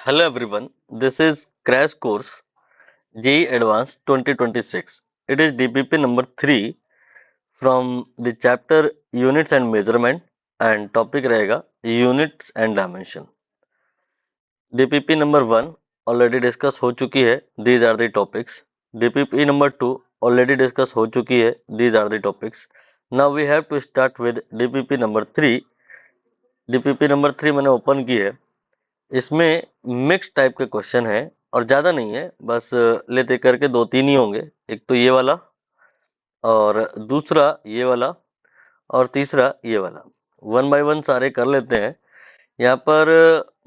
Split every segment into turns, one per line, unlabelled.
Hello everyone, this is Crash Course JEE Advanced 2026. It is DPP number 3 from the chapter Units and Measurement and topic रहेगा Units and Dimension. DPP number 1 already discuss हो चुकी है, these are the topics. DPP number 2 already discuss हो चुकी है, these are the topics. Now we have to start with DPP number 3. DPP number 3 मैंने open की है. इसमें मिक्स टाइप के क्वेश्चन है और ज्यादा नहीं है, बस लेते करके दो तीन ही होंगे. एक तो ये वाला और दूसरा ये वाला और तीसरा ये वाला. वन बाय वन सारे कर लेते हैं. यहाँ पर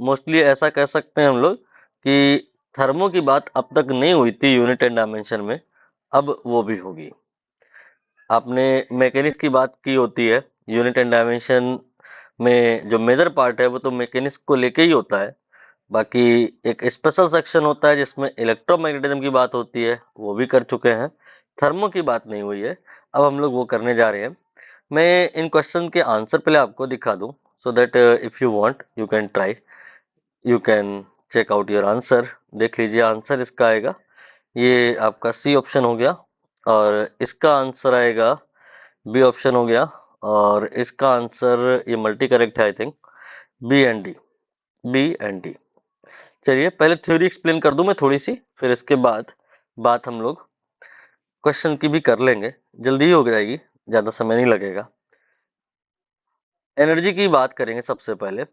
मोस्टली ऐसा कह सकते हैं हम लोग कि थर्मो की बात अब तक नहीं हुई थी यूनिट एंड डायमेंशन में, अब वो भी होगी. आपने मैकेनिक्स की बात की होती है, यूनिट एंड डायमेंशन में जो मेजर पार्ट है वो तो मैकेनिक्स को लेके ही होता है. बाकी एक स्पेशल सेक्शन होता है जिसमें इलेक्ट्रोमैग्नेटिज्म की बात होती है, वो भी कर चुके हैं. थर्मो की बात नहीं हुई है, अब हम लोग वो करने जा रहे हैं. मैं इन क्वेश्चन के आंसर पहले आपको दिखा दूं, so that if you want you can try, you can check out your answer. देख लीजिए आंसर इसका आएगा, ये आपका सी ऑप्शन हो गया और इसका आंसर आएगा बी ऑप्शन हो गया और इसका आंसर ये मल्टी करेक्ट है I think, B and D. B and D. चलिए पहले थ्योरी एक्सप्लेन कर दूं मैं थोड़ी सी, फिर इसके बाद बात हम लोग क्वेश्चन की भी कर लेंगे, जल्दी ही हो जाएगी, ज्यादा समय नहीं लगेगा. एनर्जी की बात करेंगे. सबसे पहले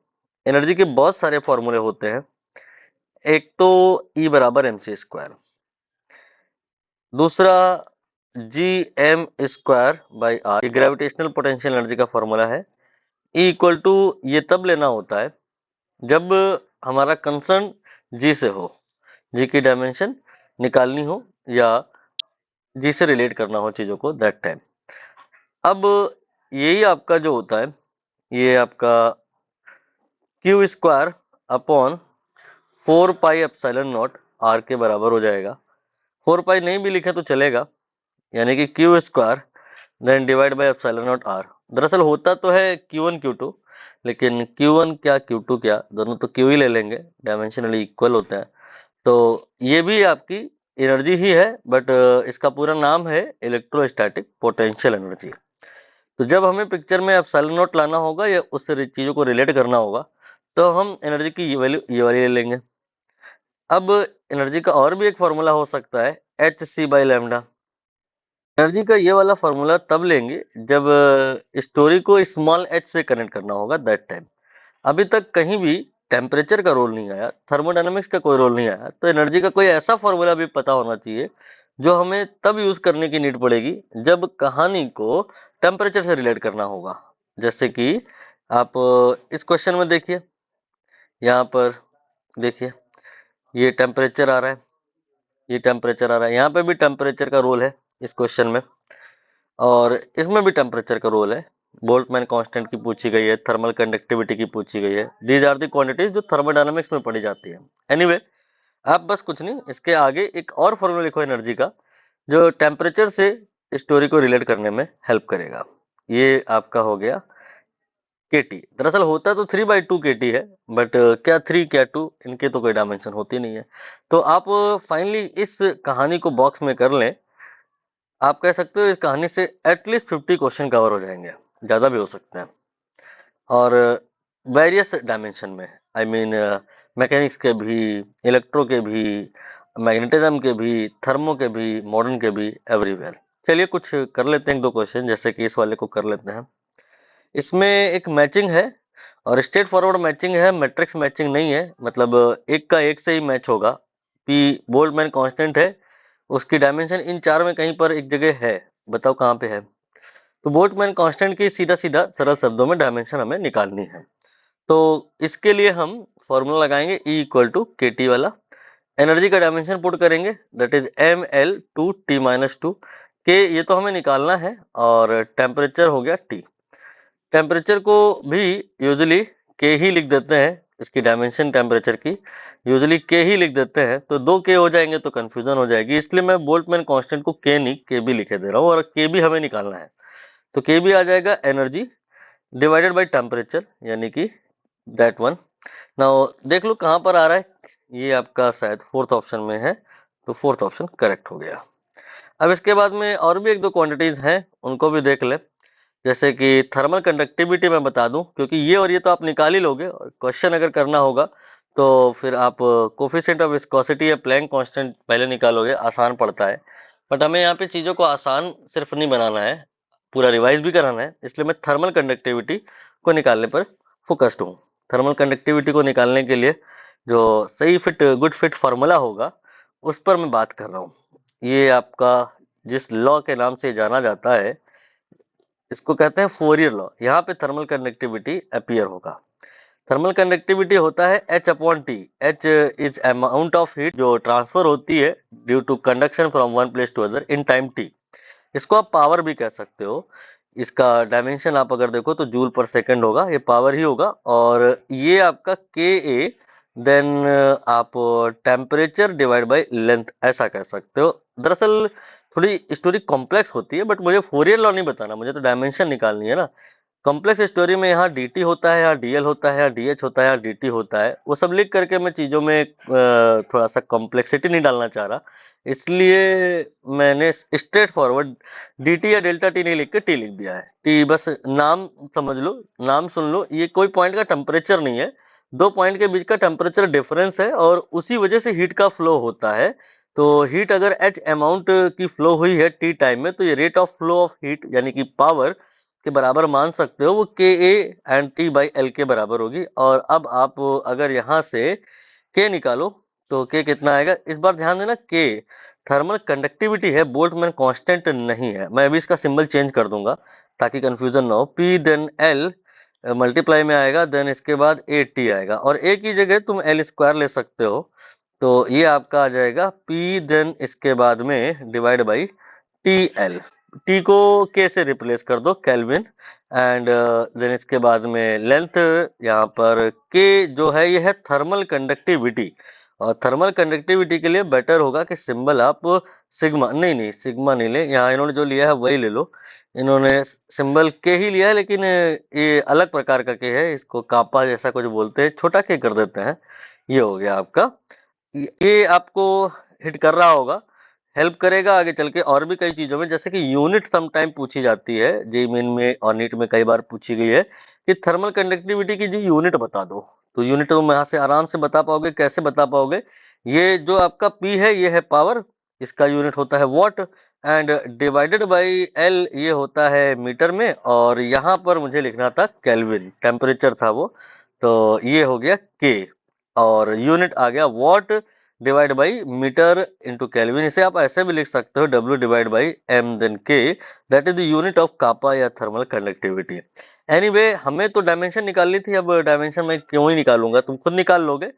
एनर्जी के बहुत सारे फॉर्मूले होते हैं. एक तो E बराबर mc स्क्वायर, दूसरा G M square by R, ये ग्रेविटेशनल पोटेंशियल एनर्जी का फॉर्मूला है. E इक्वल टू ये तब लेना होता है जब हमारा कंसर्न जी से हो, जी की डायमेंशन निकालनी हो या जी से रिलेट करना हो चीजों को, दैट टाइम. अब यही आपका जो होता है, ये आपका Q square upon 4 pi epsilon naught R के बराबर हो जाएगा. 4 पाई नहीं भी लिखे तो चलेगा, यानी कि Q square then divide by epsilon naught R. दरअसल होता तो है Q1 Q2, लेकिन Q1 क्या Q2 क्या, दोनों तो Q ही ले लेंगे, डायमेंशनली इक्वल होता है. तो ये भी आपकी एनर्जी ही है, बट इसका पूरा नाम है इलेक्ट्रोस्टैटिक पोटेंशियल एनर्जी. तो जब हमें पिक्चर में एप्सिलॉन नॉट लाना होगा या उससे चीजों को रिलेट करना होगा, तो हम एनर्जी की ये वैल्यू ये वाली ले लेंगे. अब एनर्जी का और भी एक फॉर्मूला हो सकता है hc बाई लैम्डा. एनर्जी का ये वाला फॉर्मूला तब लेंगे जब स्टोरी को स्मॉल h से कनेक्ट करना होगा, दैट टाइम. अभी तक कहीं भी टेम्परेचर का रोल नहीं आया, थर्मोडायनामिक्स का कोई रोल नहीं आया, तो एनर्जी का कोई ऐसा फॉर्मूला भी पता होना चाहिए जो हमें तब यूज करने की नीड पड़ेगी जब कहानी को टेम्परेचर से रिलेट करना होगा. जैसे कि आप इस क्वेश्चन में देखिए, यहाँ पर देखिए ये टेम्परेचर आ रहा है, ये टेम्परेचर आ रहा है, यहाँ पे भी टेम्परेचर का रोल है इस क्वेश्चन में, और इसमें भी टेम्परेचर का रोल है. बोल्टमैन कांस्टेंट की पूछी गई है, थर्मल कंडक्टिविटी की पूछी गई है. दीज आर दी क्वांटिटीज जो थर्मोडायनामिक्स में पढ़ी जाती है. एनीवे, आप बस कुछ नहीं, इसके आगे एक और फॉर्मूला लिखो एनर्जी का जो टेम्परेचर से स्टोरी को रिलेट करने में हेल्प करेगा. ये आपका हो गया kT. दरअसल होता तो 3/2 kT है, बट क्या 3 क्या 2, इनके तो कोई डायमेंशन होती नहीं है. तो आप फाइनली इस कहानी को बॉक्स में कर लें. आप कह सकते हो इस कहानी से एटलीस्ट 50 क्वेश्चन कवर हो जाएंगे, ज्यादा भी हो सकते हैं, और वेरियस डायमेंशन में. आई मीन मैकेनिक्स के भी, इलेक्ट्रो के भी, मैग्नेटिज्म के भी, थर्मो के भी, मॉडर्न के भी, एवरीवेयर. चलिए कुछ कर लेते हैं, एक दो क्वेश्चन, जैसे कि इस वाले को कर लेते हैं. इसमें एक मैचिंग है और स्ट्रेट फॉरवर्ड मैचिंग है, मैट्रिक्स मैचिंग नहीं है, मतलब एक का एक से ही मैच होगा. पी बोल्टमैन कांस्टेंट है, उसकी डायमेंशन इन चार में कहीं पर एक जगह है, बताओ कहाँ पे है. तो बोल्टमैन कांस्टेंट की सीधा सीधा सरल शब्दों में डायमेंशन हमें निकालनी है. तो इसके लिए हम फॉर्मूला लगाएंगे E इक्वल टू के टी वाला. एनर्जी का डायमेंशन पुट करेंगे, दैट इज ml/2t-2 के, ये तो हमें निकालना है, और टेम्परेचर हो गया T. टेम्परेचर को भी यूजुअली के ही लिख देते हैं, इसकी डायमेंशन टेम्परेचर की यूजुअली के ही लिख देते हैं, तो दो के हो जाएंगे तो कंफ्यूजन हो जाएगी, इसलिए मैं बोल्टमैन कांस्टेंट को के नहीं के भी लिखे दे रहा हूँ, और के भी हमें निकालना है. तो के भी आ जाएगा एनर्जी डिवाइडेड बाय टेम्परेचर, यानी कि दैट वन। नाउ देख लो कहाँ पर आ रहा है, ये आपका शायद फोर्थ ऑप्शन में है, तो फोर्थ ऑप्शन करेक्ट हो गया। अब इसके बाद में और भी एक दो क्वांटिटीज हैं, उनको भी देख ले। जैसे कि थर्मल कंडक्टिविटी मैं बता दूं, क्योंकि ये और ये तो आप निकाल ही लोगे, और क्वेश्चन अगर करना होगा तो फिर आप कोफिशिएंट ऑफ विस्कोसिटी या प्लैंक कांस्टेंट पहले निकालोगे, आसान पड़ता है। बट हमें यहाँ पे चीजों को आसान सिर्फ नहीं बनाना है, पूरा रिवाइज भी कराना है, इसलिए मैं थर्मल कंडक्टिविटी को निकालने पर फोकस्ड हूँ। थर्मल कंडक्टिविटी को निकालने के लिए जो सही फिट गुड फिट फार्मूला होगा उस पर मैं बात कर रहा हूँ। ये आपका जिस लॉ के नाम से जाना जाता है, इसको कहते हैं फोरियर लॉ। यहाँ पे थर्मल कंडक्टिविटी अपीयर होगा। थर्मल कंडक्टिविटी होता है H upon T. H is amount of heat जो ट्रांसफर होती है due to conduction from one place to other in time T. इसको आप पावर भी कह सकते हो। इसका डायमेंशन आप अगर देखो तो जूल पर सेकंड होगा, ये पावर ही होगा। और ये आपका के ए, देन आप टेम्परेचर डिवाइड बाय लेंथ ऐसा कह सकते हो। दरअसल थोड़ी स्टोरी कॉम्प्लेक्स होती है, बट मुझे फोरियर लॉ नहीं बताना, मुझे तो डायमेंशन निकालनी है ना। कॉम्प्लेक्स स्टोरी में यहाँ dt होता है, यहाँ dl होता है, यहाँ dh होता है, यहाँ dt होता है, वो सब लिख करके मैं चीजों में थोड़ा सा कॉम्प्लेक्सिटी नहीं डालना चाह रहा, इसलिए मैंने स्ट्रेट फॉरवर्ड dt या डेल्टा t नहीं लिख के t लिख दिया है। t बस नाम समझ लो, नाम सुन लो, ये कोई पॉइंट का टेम्परेचर नहीं है, दो पॉइंट के बीच का टेम्परेचर डिफरेंस है, और उसी वजह से हीट का फ्लो होता है। तो हीट अगर h अमाउंट की फ्लो हुई है t टाइम में, तो ये rate of flow of heat यानी कि पावर के बराबर मान सकते हो, वो के A and T by L के बराबर होगी। और अब आप अगर यहाँ से के निकालो तो के कितना आएगा, इस बार ध्यान देना, के थर्मल कंडक्टिविटी है, बोल्टजमैन कांस्टेंट नहीं है। मैं अभी इसका सिंबल चेंज कर दूंगा ताकि कंफ्यूजन ना हो। पी देन एल मल्टीप्लाई में आएगा, देन इसके बाद ए टी आएगा, और ए की जगह तुम एल स्क्वायर ले सकते हो, तो ये आपका आ जाएगा पी देन इसके बाद में divide by T L. T को के से रिप्लेस कर दो, केल्विन, एंड देन इसके बाद में लेंथ, यहाँ पर के जो है ये है थर्मल कंडक्टिविटी। और थर्मल कंडक्टिविटी के लिए बेटर होगा कि सिंबल आप सिग्मा, नहीं सिग्मा नहीं ले, यहाँ इन्होंने जो लिया है वही ले लो। इन्होंने सिंबल के ही लिया है, लेकिन ये अलग प्रकार का के है, इसको कापा जैसा कुछ बोलते हैं, छोटा के कर देते हैं। ये हो गया आपका, ये आपको हिट कर रहा होगा, हेल्प करेगा आगे चल के और भी कई चीजों में, जैसे कि यूनिट सम टाइम पूछी जाती है जेईई मेन में और नीट में कई बार पूछी गई है कि थर्मल कंडक्टिविटी की जी यूनिट बता दो। तो यूनिट तुम यहाँ से आराम से बता पाओगे, कैसे बता पाओगे, ये जो आपका पी है ये है पावर, इसका यूनिट होता है what, and divided by L ये होता है मीटर में, और यहाँ पर मुझे लिखना था केल्विन, टेम्परेचर था वो, तो ये हो गया के, और यूनिट आ गया watt divide by metre into kelvin. इसे आप ऐसे भी लिख सकते हो W divide by M then K, that is the unit of kappa या थर्मल कंडक्टिविटी। एनीवे हमें तो डायमेंशन निकालनी थी, अब डायमेंशन मैं क्यों ही निकालूंगा, तुम खुद निकाल लोगे।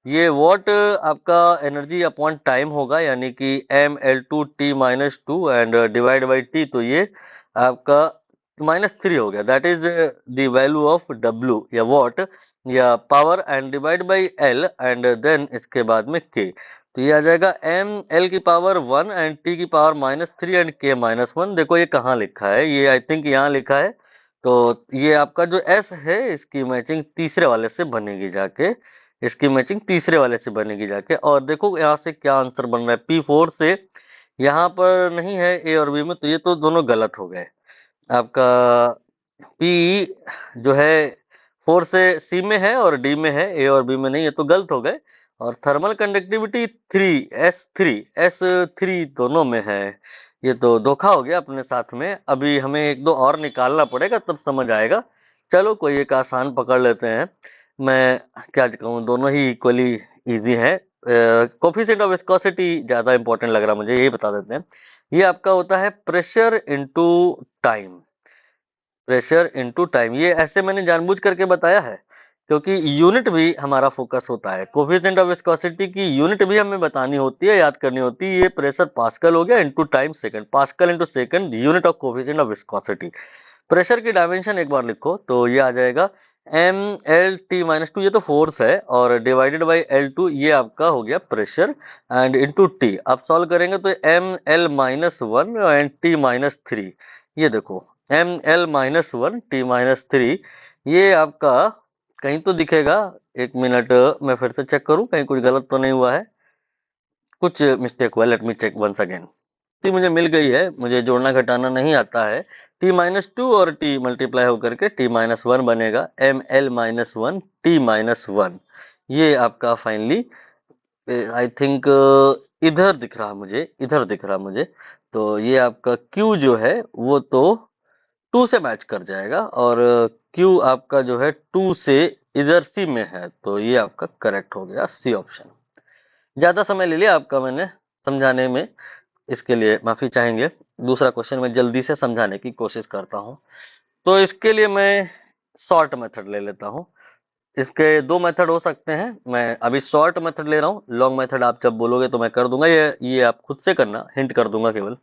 ये वॉट आपका एनर्जी अपॉन टाइम होगा, यानी कि mL2T-2 and divide by T, तो ये आपका -3 हो गया, that is the value of W या वॉट या power, and divide by L, and then इसके बाद में के, तो ये आ जाएगा एम एल की पावर 1 एंड टी की पावर -3 एंड के -1। देखो ये कहाँ लिखा है, ये आई थिंक यहाँ लिखा है, तो ये आपका जो एस है इसकी मैचिंग तीसरे वाले से बनेगी जाके, इसकी मैचिंग तीसरे वाले से बनेगी जाके। और देखो यहाँ से क्या आंसर बन रहा है, P4 से यहाँ पर नहीं है ए और बी में, तो ये तो दोनों गलत हो गए। आपका पी जो है 4 से सी में है और डी में है, ए और बी में नहीं, ये तो गलत हो गए। और थर्मल कंडक्टिविटी 3 S3 दोनों में है, ये तो धोखा हो गया अपने साथ में। अभी हमें एक दो और निकालना पड़ेगा तब समझ आएगा। चलो कोई एक आसान पकड़ लेते हैं, मैं क्या कहूँ, दोनों ही इक्वली इजी है। कोफिशिएंट ऑफ विस्कोसिटी ज्यादा इंपॉर्टेंट लग रहा मुझे, यही बता देते हैं। ये आपका होता है pressure into time, pressure into time, ये ऐसे मैंने जानबूझ करके बताया है क्योंकि यूनिट भी हमारा फोकस होता है। कोफिशिएंट ऑफ विस्कोसिटी की यूनिट भी हमें बतानी होती है, याद करनी होती है। ये प्रेशर पास्कल हो गया into time second, pascal into second, unit of coefficient of viscosity. Pressure की डायमेंशन एक बार लिखो तो ये आ जाएगा mL(T-2), ये तो फोर्स है, और डिवाइडेड बाई L2 ये आपका हो गया प्रेशर, एंड इनटू T। अब सॉल्व करेंगे तो mL-1 एंड T-3, ये देखो mL-1 T-3, ये आपका कहीं तो दिखेगा। एक मिनट, मैं फिर से चेक करूं कहीं कुछ गलत तो नहीं हुआ है। कुछ मिस्टेक हुआ, let me check once again. T मुझे मिल गई है, मुझे जोड़ना घटाना नहीं आता है। t-2 और t मल्टीप्लाई होकर के t-1 बनेगा, ml-1 t-1। ये आपका फाइनली आई थिंक इधर दिख रहा मुझे, इधर दिख रहा मुझे। तो ये आपका Q जो है वो तो 2 से मैच कर जाएगा, और Q आपका जो है 2 से इधर C में है, तो ये आपका करेक्ट हो गया, C ऑप्शन। ज्यादा समय ले लिया आपका मैंने समझाने में, इसके लिए माफी चाहेंगे। दूसरा क्वेश्चन मैं जल्दी से समझाने की कोशिश करता हूँ। तो इसके लिए मैं शॉर्ट मेथड ले लेता हूँ। इसके दो मेथड हो सकते हैं, मैं अभी शॉर्ट मेथड ले रहा हूँ। लॉन्ग मेथड आप जब बोलोगे तो मैं कर दूंगा, ये आप खुद से करना, हिंट कर दूंगा केवल।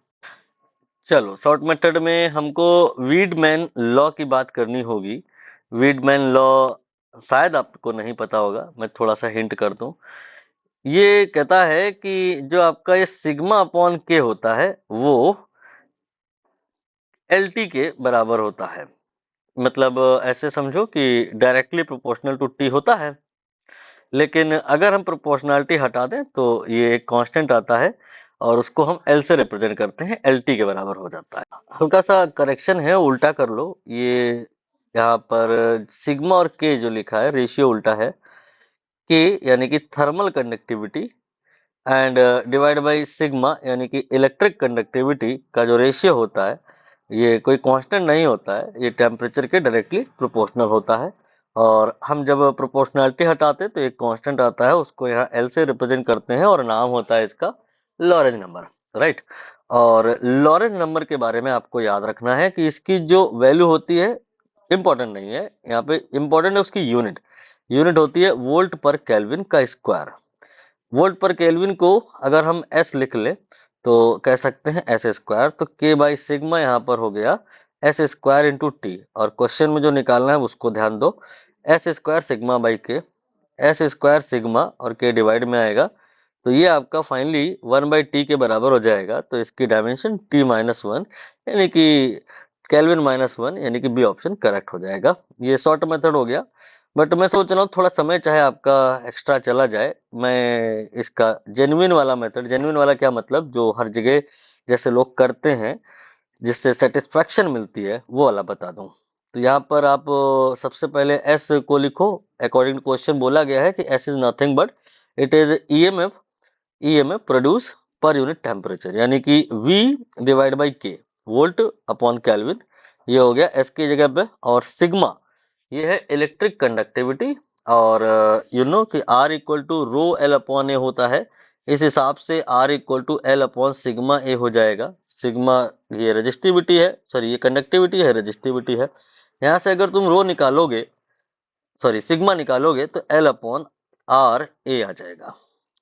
चलो, शॉर्ट मेथड में हमको वीडमैन लॉ की बात करनी होगी। वीडमैन लॉ शायद आपको नहीं पता होगा, मैं थोड़ा सा हिंट कर दूं। ये कहता है कि जो आपका ये सिग्मा अपॉन के होता है वो एल टी के बराबर होता है। मतलब ऐसे समझो कि डायरेक्टली प्रोपोर्शनल टू टी होता है, लेकिन अगर हम प्रोपोर्शनलिटी हटा दें तो ये एक कांस्टेंट आता है और उसको हम एल से रिप्रेजेंट करते हैं, एल टी के बराबर हो जाता है। हल्का सा करेक्शन है, उल्टा कर लो। ये यहाँ पर सिग्मा और के जो लिखा है रेशियो उल्टा है। के यानी कि thermal conductivity and divide by sigma यानी कि इलेक्ट्रिक कंडक्टिविटी का जो रेशियो होता है, ये कोई कांस्टेंट नहीं होता है, ये टेम्परेचर के डायरेक्टली प्रोपोर्शनल होता है। और हम जब प्रोपोर्शनलिटी हटाते हैं तो एक कांस्टेंट आता है, उसको यहाँ एल से रिप्रेजेंट करते हैं और नाम होता है इसका लॉरेंज नंबर, राइट। और लॉरेंज नंबर के बारे में आपको याद रखना है कि इसकी जो वैल्यू होती है इंपॉर्टेंट नहीं है, यहाँ पे इंपॉर्टेंट है उसकी यूनिट। यूनिट होती है वोल्ट पर केल्विन का स्क्वायर। वोल्ट पर केल्विन को अगर हम एस लिख ले तो कह सकते हैं एस स्क्वायर, तो के बाई सिग्मा यहाँ पर हो गया एस स्क्वायर इंटू टी। और क्वेश्चन में जो निकालना है उसको ध्यान दो, एस स्क्वायर सिग्मा बाई के, एस स्क्वायर सिग्मा और के डिवाइड में आएगा, तो ये आपका फाइनली 1/t के बराबर हो जाएगा। तो इसकी डायमेंशन t-1 यानी कि केल्विन-1 यानी कि बी ऑप्शन करेक्ट हो जाएगा। ये शॉर्ट मेथड हो गया, बट मैं सोच रहा हूँ थोड़ा समय चाहे आपका एक्स्ट्रा चला जाए, मैं इसका जेन्युइन वाला मेथड, जेन्युइन वाला क्या मतलब, जो हर जगह जैसे लोग करते हैं जिससे सेटिस्फेक्शन मिलती है, वो वाला बता दूं। तो यहाँ पर आप सबसे पहले एस को लिखो। अकॉर्डिंग टू क्वेश्चन बोला गया है कि S is nothing but it is EMF produce per unit temperature, यानी कि V डिवाइड बाई के, वोल्ट अपॉन केल्विन, ये हो गया एस की जगह पे। और सिग्मा ये है इलेक्ट्रिक कंडक्टिविटी, और यू नो कि R equal to rho L upon A होता है, इस हिसाब से R equal to L upon sigma A हो जाएगा। सिग्मा ये रेजिस्टिविटी है, सॉरी ये कंडक्टिविटी है, रेजिस्टिविटी है। यहाँ से अगर तुम रो निकालोगे, सॉरी सिग्मा निकालोगे, तो एल अपॉन आर ए आ जाएगा।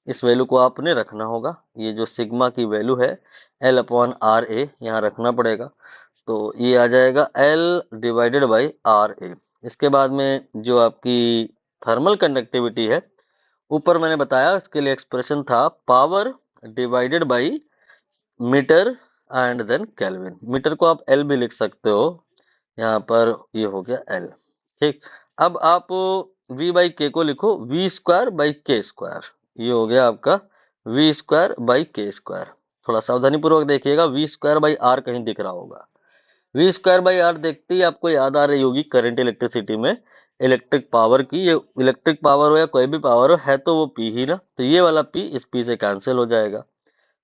इस वैल्यू को आपने रखना होगा, ये जो सिग्मा की वैल्यू है एल अपॉन आर ए यहाँ रखना पड़ेगा। तो ये आ जाएगा L divided by R A. इसके बाद में जो आपकी थर्मल कंडक्टिविटी है, ऊपर मैंने बताया इसके लिए एक्सप्रेशन था power divided by metre and then kelvin. Metre को आप एल भी लिख सकते हो, यहाँ पर ये हो गया एल। ठीक, अब आप v बाई के को लिखो वी स्क्वायर बाई के स्क्वायर, ये हो गया आपका वी स्क्वायर बाई के स्क्वायर। थोड़ा सावधानी पूर्वक देखिएगा, वी स्क्वायर बाई आर कहीं दिख रहा होगा। वी स्क्वायर बाई आर देखते ही आपको याद आ रही होगी करंट इलेक्ट्रिसिटी में इलेक्ट्रिक पावर की। ये इलेक्ट्रिक पावर हो या कोई भी पावर हो, है तो वो पी ही ना, तो ये वाला पी इस पी से कैंसिल हो जाएगा।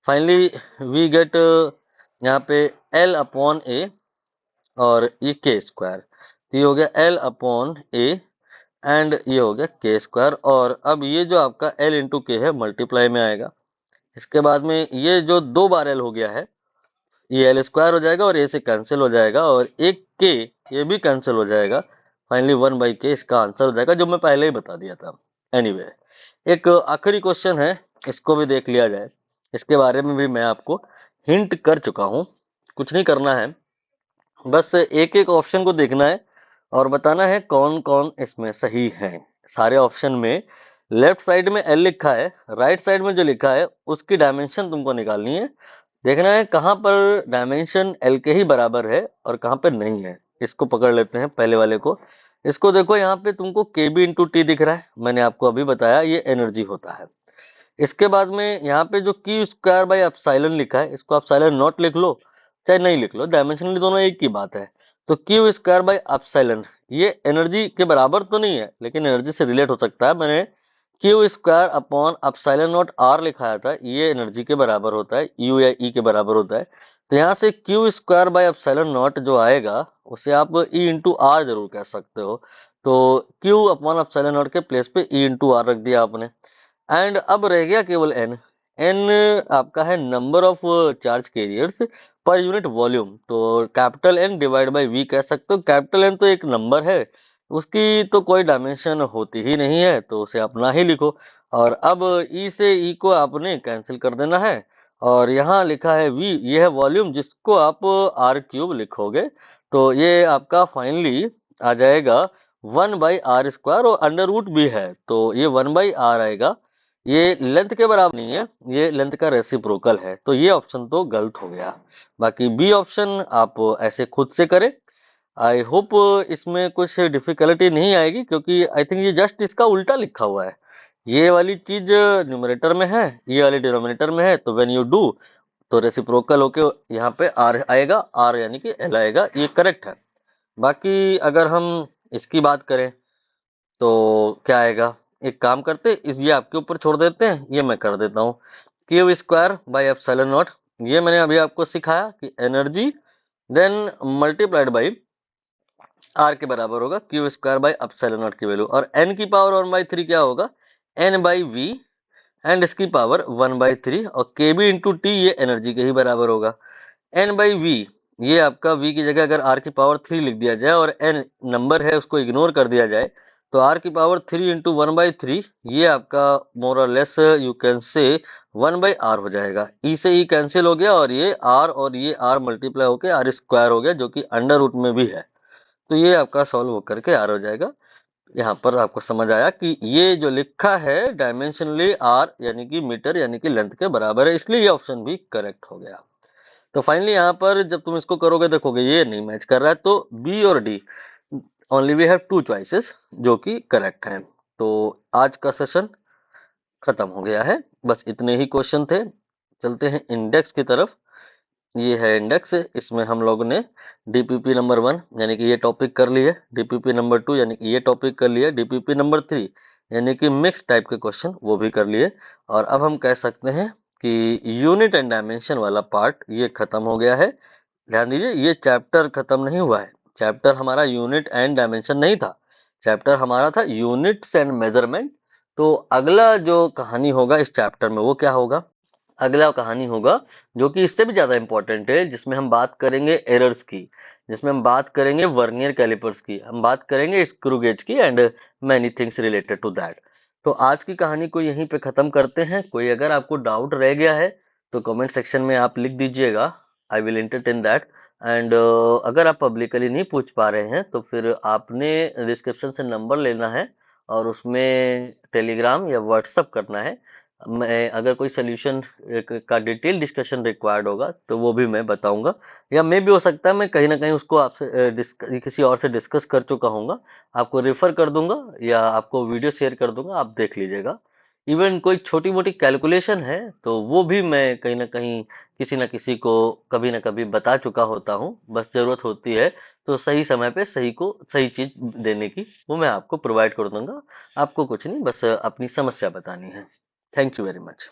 फाइनली वी गेट यहाँ पे एल अपॉन ए और ये के स्क्वायर, तो ये हो गया एल अपॉन ए एंड ये हो गया के स्क्वायर। और अब ये जो आपका एल इंटू के है मल्टीप्लाई में आएगा। इसके बाद में ये जो दो बार एल हो गया है, ये एल स्क्वायर हो जाएगा और ए से कैंसिल हो जाएगा, और एक के ये भी कैंसिल हो जाएगा। फाइनली 1/k इसका आंसर हो जाएगा, जो मैं पहले ही बता दिया था। एनीवे, एक आखिरी क्वेश्चन है, इसको भी देख लिया जाए। इसके बारे में भी मैं आपको हिंट कर चुका हूँ, कुछ नहीं करना है, बस एक एक ऑप्शन को देखना है और बताना है कौन कौन इसमें सही है। सारे ऑप्शन में लेफ्ट साइड में एल लिखा है, राइट साइड में जो लिखा है उसकी डायमेंशन तुमको निकालनी है। देखना है कहाँ पर डायमेंशन एल के ही बराबर है और कहाँ पर नहीं है। इसको पकड़ लेते हैं पहले वाले को। इसको देखो, यहाँ पे तुमको केबी इंटू टी दिख रहा है, मैंने आपको अभी बताया ये एनर्जी होता है। इसके बाद में यहाँ पे जो क्यू स्क्वायर बाई एप्सिलॉन लिखा है, इसको एप्सिलॉन नॉट लिख लो चाहे नहीं लिख लो, डायमेंशनली दोनों एक ही बात है। तो क्यू स्क्वायर बाई एप्सिलॉन ये एनर्जी के बराबर तो नहीं है, लेकिन एनर्जी से रिलेट हो सकता है। मैंने Q square upon epsilon naught R लिखाया था, ये एनर्जी के बराबर होता है, यू या ई के बराबर होता है। तो यहाँ से Q square by epsilon not जो आएगा उसे आप ई इंटू आर जरूर कह सकते हो। तो क्यू अपॉन एप्सिलॉन नॉट के प्लेस पे ई इंटू आर रख दिया आपने। एंड अब रह गया केवल एन। एन आपका है number of charge carriers per unit volume. तो capital N divide by V कह सकते हो। कैपिटल एन तो एक नंबर है, उसकी तो कोई डायमेंशन होती ही नहीं है, तो उसे अपना ही लिखो। और अब ई से ई को आपने कैंसिल कर देना है, और यहाँ लिखा है वी, ये है वॉल्यूम जिसको आप आर क्यूब लिखोगे। तो ये आपका फाइनली आ जाएगा 1/r² और अंडर रूट भी है, तो ये 1/r आएगा। ये लेंथ के बराबर नहीं है, ये लेंथ का रेसिप्रोकल है, तो ये ऑप्शन तो गलत हो गया। बाकी बी ऑप्शन आप ऐसे खुद से करें। आई होप इसमें कुछ डिफिकल्टी नहीं आएगी, क्योंकि आई थिंक ये जस्ट इसका उल्टा लिखा हुआ है। ये वाली चीज न्यूमरेटर में है, ये वाली डिनोमिनेटर में है, तो व्हेन यू डू तो रेसिप्रोकल होके यहाँ पे आर आएगा, आर यानी कि एल आएगा, ये करेक्ट है। बाकी अगर हम इसकी बात करें तो क्या आएगा, एक काम करते, इस ये आपके ऊपर छोड़ देते हैं, ये मैं कर देता हूँ। Q square by epsilon naught, ये मैंने अभी आपको सिखाया कि energy then multiplied by R के बराबर होगा Q square by epsilon naught की वैल्यू, और एन की पावर 1/3 क्या होगा, एन बाई वी एंड इसकी पावर 1/3, और के बी इंटू टी ये एनर्जी के ही बराबर होगा। एन बाई वी, ये आपका v की जगह अगर r की पावर 3 लिख दिया जाए और n नंबर है उसको इग्नोर कर दिया जाए, तो r की पावर 3 इंटू 1/3 ये आपका मोर और less you can say 1/r हो जाएगा। e से e कैंसिल हो गया, और ये r और ये r मल्टीप्लाई होकर आर स्क्वायर हो गया, जो कि अंडर रूट में भी है। तो ये आपका सॉल्व होकर के r हो जाएगा। यहाँ पर आपको समझ आया कि ये जो लिखा है डायमेंशनली r यानी कि मीटर यानी कि लेंथ के बराबर है, इसलिए ये ऑप्शन भी करेक्ट हो गया। तो फाइनली यहाँ पर जब तुम इसको करोगे देखोगे ये नहीं मैच कर रहा है, तो बी और D only we have 2 choices जो कि करेक्ट हैं। तो आज का सेशन खत्म हो गया है, बस इतने ही क्वेश्चन थे। चलते हैं इंडेक्स की तरफ। ये है इंडेक्स, इसमें हम लोगों ने डीपीपी नंबर 1 यानी कि ये टॉपिक कर लिए, डीपीपी नंबर 2 यानी कि ये टॉपिक कर लिया, डीपीपी नंबर 3 यानी कि मिक्स टाइप के क्वेश्चन वो भी कर लिए। और अब हम कह सकते हैं कि यूनिट एंड डायमेंशन वाला पार्ट ये खत्म हो गया है। ध्यान दीजिए, ये चैप्टर खत्म नहीं हुआ है। चैप्टर हमारा यूनिट एंड डायमेंशन नहीं था, चैप्टर हमारा था यूनिट्स एंड मेजरमेंट। तो अगला जो कहानी होगा इस चैप्टर में वो क्या होगा, अगला कहानी होगा जो कि इससे भी ज्यादा इंपॉर्टेंट है, जिसमें हम बात करेंगे एरर्स की, जिसमें हम बात करेंगे वर्नियर कैलिपर्स की, हम बात करेंगे स्क्रू गेज की and many things related to that. तो आज की कहानी को यहीं पे खत्म करते हैं। कोई अगर आपको डाउट रह गया है तो कमेंट सेक्शन में आप लिख दीजिएगा, I will entertain that. And अगर आप पब्लिकली नहीं पूछ पा रहे हैं तो फिर आपने डिस्क्रिप्शन से नंबर लेना है और उसमें टेलीग्राम या व्हाट्सअप करना है। मैं अगर कोई सोल्यूशन का डिटेल डिस्कशन रिक्वायर्ड होगा तो वो भी मैं बताऊंगा, या मे भी हो सकता है मैं कहीं ना कहीं उसको आपसे किसी और से डिस्कस कर चुका हूँगा, आपको रेफर कर दूंगा या आपको वीडियो शेयर कर दूंगा, आप देख लीजिएगा। इवन कोई छोटी मोटी कैलकुलेशन है तो वो भी मैं कहीं ना किसी को कभी ना कभी बता चुका होता हूँ, बस जरूरत होती है तो सही समय पे सही को सही चीज देने की, वो मैं आपको प्रोवाइड कर दूंगा। आपको कुछ नहीं, बस अपनी समस्या बतानी है। Thank you very much.